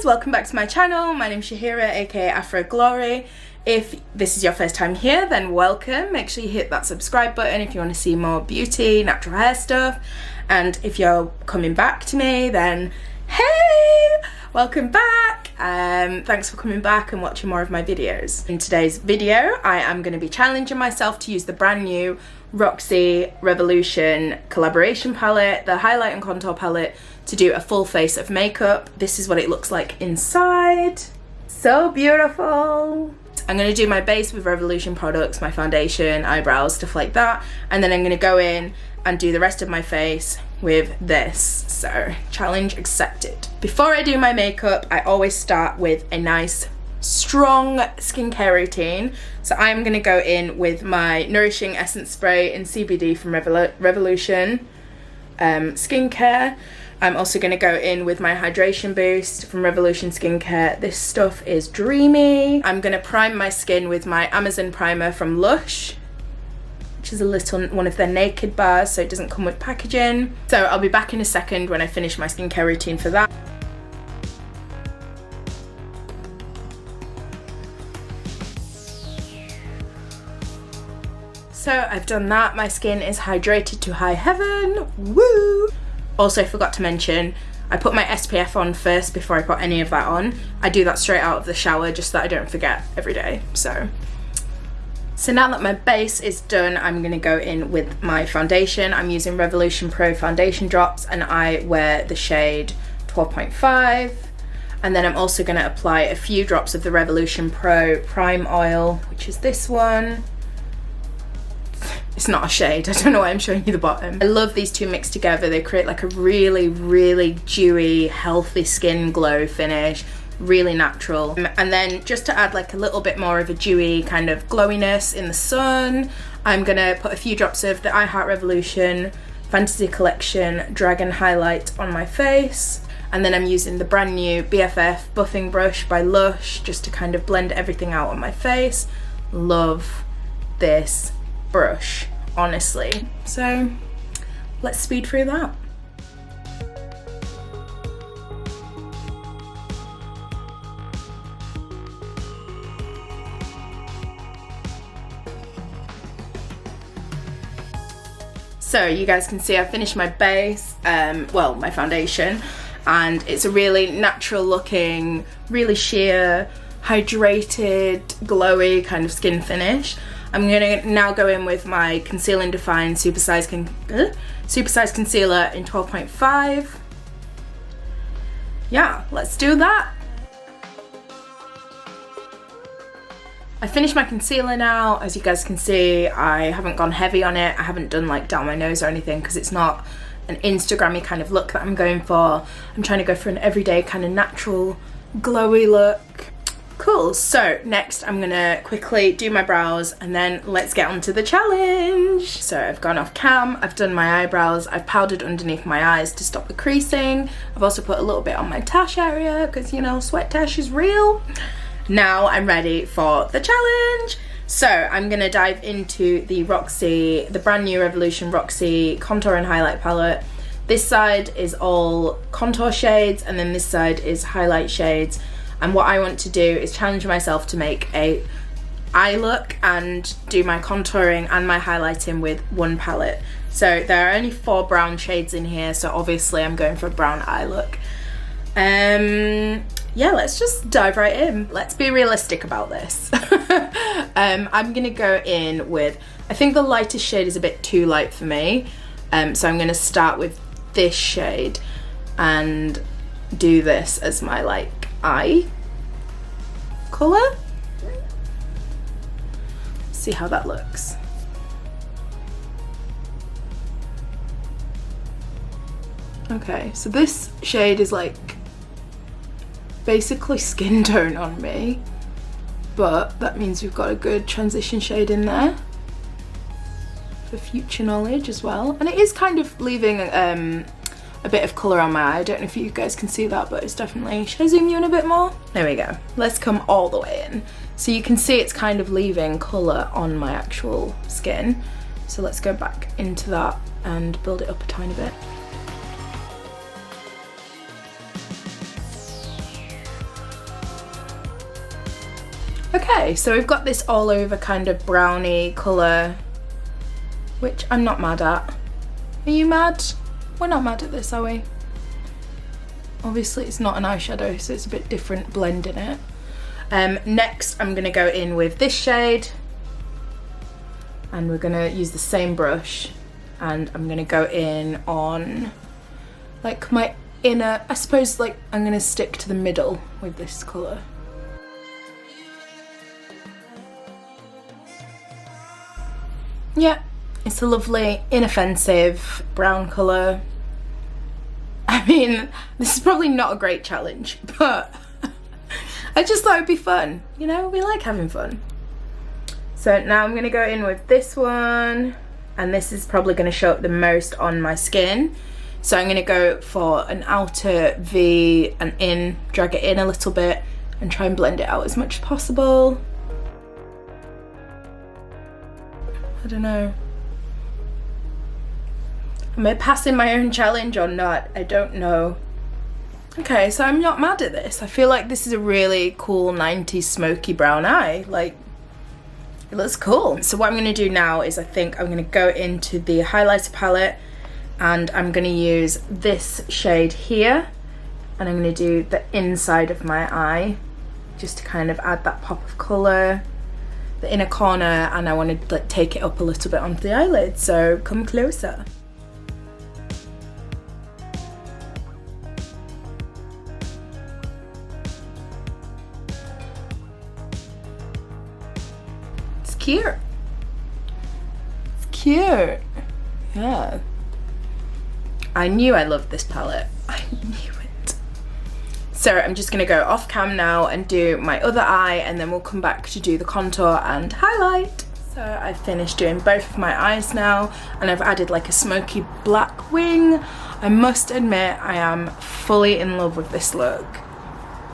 guys, welcome back to my channel. My name's Shahira, aka Afroglory. If this is your first time here, then welcome. Make sure you hit that subscribe button if you want to see more beauty, natural hair stuff. And if you're coming back to me, then hey, welcome back. Thanks for coming back and watching more of my videos. In today's video, I am going to be challenging myself to use the brand new Roxxsaurus Revolution collaboration palette, the highlight and contour palette, to do a full face of makeup. This is what it looks like inside. So beautiful. I'm going to do my base with Revolution products, my foundation, eyebrows, stuff like that, and then I'm going to go in and do the rest of my face with this. So challenge accepted. Before I do my makeup, I always start with a nice strong skincare routine. So I'm going to go in with my Nourishing Essence Spray in CBD from Revolution skincare. I'm also going to go in with my Hydration Boost from Revolution Skincare. This stuff is dreamy. I'm going to prime my skin with my Amazon primer from Lush, which is a little one of their naked bars, so it doesn't come with packaging. So I'll be back in a second when I finish my skincare routine for that. So I've done that. My skin is hydrated to high heaven. Woo! Also forgot to mention, I put my SPF on first before I put any of that on. I do that straight out of the shower just so that I don't forget every day. So now that my base is done, I'm going to go in with my foundation. I'm using Revolution Pro foundation drops and I wear the shade 12.5. And then I'm also going to apply a few drops of the Revolution Pro Prime Oil, which is this one. It's not a shade, I don't know why I'm showing you the bottom. I love these two mixed together. They create like a really, really dewy, healthy skin glow finish. Really natural. And then just to add like a little bit more of a dewy kind of glowiness in the sun, I'm gonna put a few drops of the I Heart Revolution Fantasy Collection Dragon Highlight on my face. And then I'm using the brand new BFF buffing brush by Lush just to kind of blend everything out on my face. Love this brush, honestly. So let's speed through that. So you guys can see I finished my base, well, my foundation, and it's a really natural looking, really sheer, hydrated, glowy kind of skin finish. I'm gonna now go in with my Conceal and Define Supersize Concealer in 12.5. Yeah, let's do that. I finished my concealer now. As you guys can see, I haven't gone heavy on it. I haven't done like down my nose or anything because it's not an Instagrammy kind of look that I'm going for. I'm trying to go for an everyday kind of natural, glowy look. Cool, so next I'm gonna quickly do my brows and then let's get on to the challenge. So I've gone off cam, I've done my eyebrows, I've powdered underneath my eyes to stop the creasing. I've also put a little bit on my tash area because, you know, sweat tash is real. Now I'm ready for the challenge. So I'm gonna dive into the Roxxsaurus, the brand new Revolution Roxxsaurus Contour and Highlight palette. This side is all contour shades and then this side is highlight shades. And what I want to do is challenge myself to make a eye look and do my contouring and my highlighting with one palette. So there are only 4 brown shades in here, so obviously I'm going for a brown eye look. Yeah, let's just dive right in. Let's be realistic about this. I'm gonna go in with, I think the lightest shade is a bit too light for me. So I'm gonna start with this shade and do this as my like eye colour. See how that looks. Okay, so this shade is like basically skin tone on me, but that means we've got a good transition shade in there for future knowledge as well. And it is kind of leaving a bit of colour on my eye. I don't know if you guys can see that, but it's definitely, should I zoom you in a bit more? There we go. Let's come all the way in. So you can see it's kind of leaving colour on my actual skin. So let's go back into that and build it up a tiny bit. Okay, so we've got this all over kind of browny colour, which I'm not mad at. Are you mad? We're not mad at this, are we? Obviously it's not an eyeshadow, so it's a bit different blend in it. Next I'm going to go in with this shade, and we're going to use the same brush, and I'm going to go in on like my inner, I suppose, like I'm going to stick to the middle with this colour. Yeah, it's a lovely inoffensive brown colour. I mean, this is probably not a great challenge, but I just thought it'd be fun. You know, we like having fun. So now I'm going to go in with this one, and this is probably going to show up the most on my skin. So I'm going to go for an outer V and in, drag it in a little bit and try and blend it out as much as possible. I don't know. Am I passing my own challenge or not? I don't know. Okay, so I'm not mad at this. I feel like this is a really cool 90s smoky brown eye. Like, it looks cool. So what I'm going to do now is I think I'm going to go into the highlighter palette, and I'm going to use this shade here, and I'm going to do the inside of my eye just to kind of add that pop of colour, the inner corner, and I want to like take it up a little bit onto the eyelid. So come closer. It's cute. It's cute. Yeah. I knew I loved this palette. I knew it. So I'm just gonna go off cam now and do my other eye, and then we'll come back to do the contour and highlight. So I've finished doing both of my eyes now, and I've added like a smoky black wing. I must admit, I am fully in love with this look.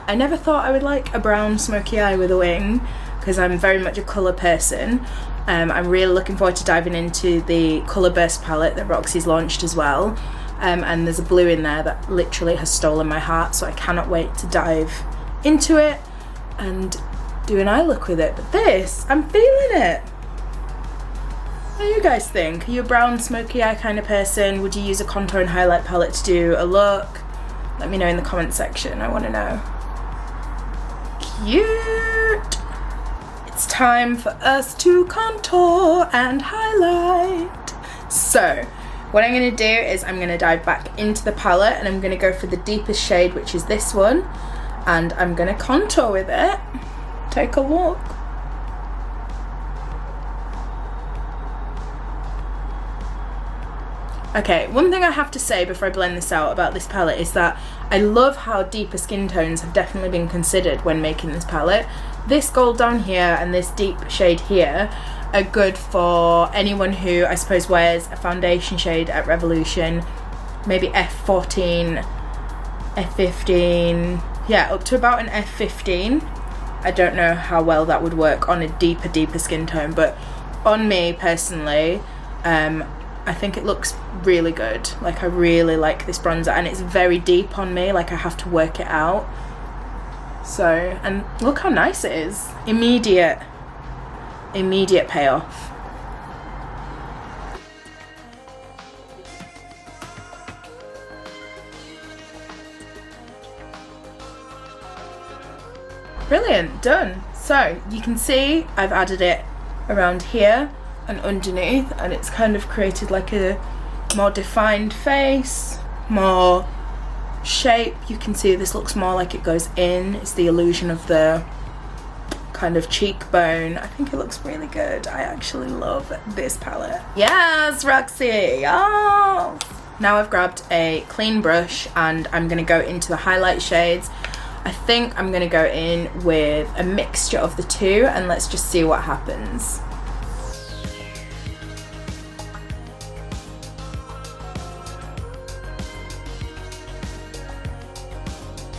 I never thought I would like a brown smoky eye with a wing, because I'm very much a colour person. I'm really looking forward to diving into the Colour Burst palette that Roxx's launched as well. And there's a blue in there that literally has stolen my heart, so I cannot wait to dive into it and do an eye look with it. But this, I'm feeling it. What do you guys think? Are you a brown smoky eye kind of person? Would you use a contour and highlight palette to do a look? Let me know in the comment section, I want to know. Cute! It's time for us to contour and highlight. So what I'm going to do is I'm going to dive back into the palette, and I'm going to go for the deepest shade, which is this one, and I'm going to contour with it. Take a look. Okay, one thing I have to say before I blend this out about this palette is that I love how deeper skin tones have definitely been considered when making this palette. This gold down here and this deep shade here are good for anyone who, I suppose, wears a foundation shade at Revolution, maybe F14, F15, yeah, up to about an F15. I don't know how well that would work on a deeper skin tone, but on me personally, I think it looks really good. Like, I really like this bronzer, and it's very deep on me, like I have to work it out. So, and look how nice it is. Immediate payoff. Brilliant, done. So you can see I've added it around here and underneath, and it's kind of created like a more defined face, more shape. You can see this looks more like it goes in. It's the illusion of the kind of cheekbone. I think it looks really good. I actually love this palette. Yes, Roxy, yes! Now I've grabbed a clean brush and I'm gonna go into the highlight shades. I think I'm gonna go in with a mixture of the two, and let's just see what happens.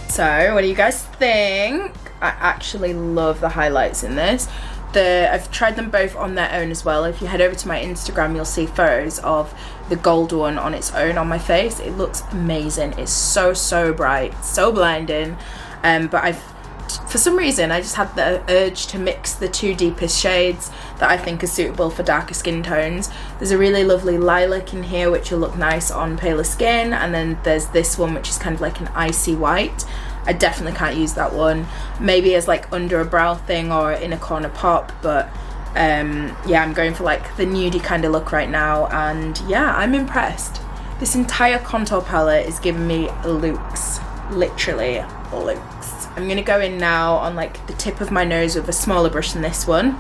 So, what do you guys think? I actually love the highlights in this. I've tried them both on their own as well. If you head over to my Instagram, you'll see photos of the gold one on its own on my face. It looks amazing. It's so bright, so blinding. But for some reason I just had the urge to mix the two deepest shades that I think are suitable for darker skin tones. There's a really lovely lilac in here which will look nice on paler skin, and then there's this one which is kind of like an icy white. I definitely can't use that one, maybe as like under a brow thing or in a corner pop, but yeah, I'm going for like the nudie kind of look right now, and yeah, I'm impressed. This entire contour palette is giving me looks, literally looks. I'm gonna go in now on like the tip of my nose with a smaller brush than this one.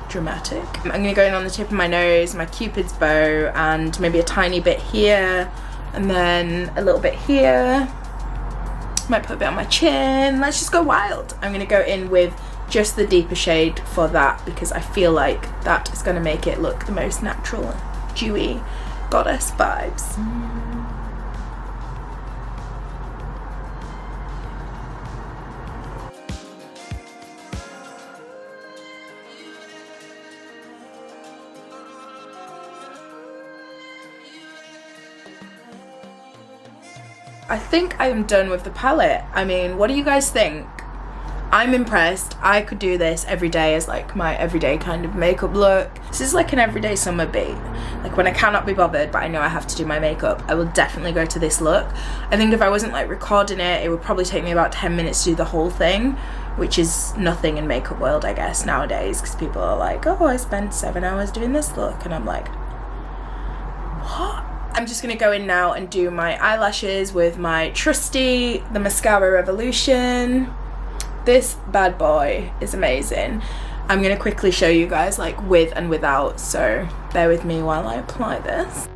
Dramatic. I'm gonna go in on the tip of my nose, my cupid's bow, and maybe a tiny bit here, and then a little bit here. Might put a bit on my chin. Let's just go wild. I'm gonna go in with just the deeper shade for that because I feel like that is gonna make it look the most natural, dewy goddess vibes. I think I am done with the palette. I mean, what do you guys think? I'm impressed. I could do this every day as like my everyday kind of makeup look. This is like an everyday summer beat. Like when I cannot be bothered but I know I have to do my makeup, I will definitely go to this look. I think if I wasn't like recording it, it would probably take me about 10 minutes to do the whole thing, which is nothing in makeup world I guess nowadays, because people are like, oh, I spent 7 hours doing this look, and I'm like, what? I'm just gonna go in now and do my eyelashes with my trusty, the Mascara Revolution. This bad boy is amazing. I'm gonna quickly show you guys like with and without, so bear with me while I apply this.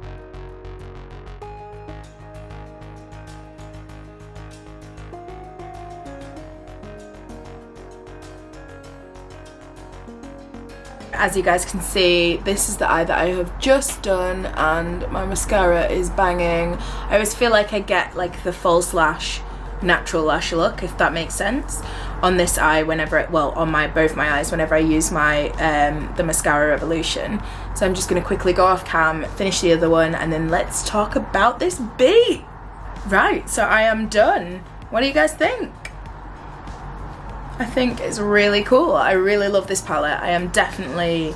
As you guys can see, this is the eye that I have just done, and my mascara is banging. I always feel like I get like the false lash, natural lash look, if that makes sense, on this eye whenever well, on both my eyes whenever I use my the Mascara Revolution. So I'm just gonna quickly go off cam, finish the other one, and then let's talk about this beat. Right, so I am done. What do you guys think? I think it's really cool. I really love this palette. I am definitely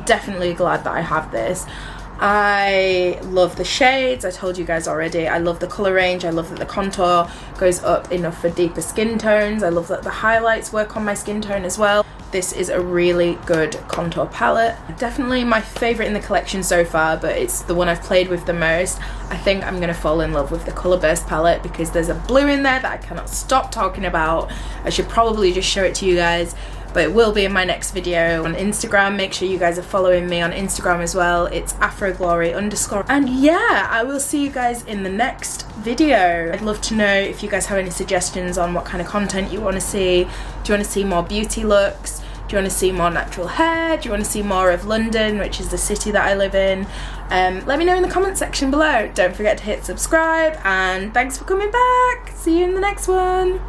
glad that I have this. I love the shades, I told you guys already. I love the colour range. I love that the contour goes up enough for deeper skin tones. I love that the highlights work on my skin tone as well. This is a really good contour palette. Definitely my favourite in the collection so far, but it's the one I've played with the most. I think I'm going to fall in love with the Colour Burst palette because there's a blue in there that I cannot stop talking about. I should probably just show it to you guys, but it will be in my next video on Instagram. Make sure you guys are following me on Instagram as well. It's Afroglory_. And yeah, I will see you guys in the next video. I'd love to know if you guys have any suggestions on what kind of content you want to see. Do you want to see more beauty looks? Do you want to see more natural hair? Do you want to see more of London, which is the city that I live in? Let me know in the comment section below. Don't forget to hit subscribe, and thanks for coming back. See you in the next one.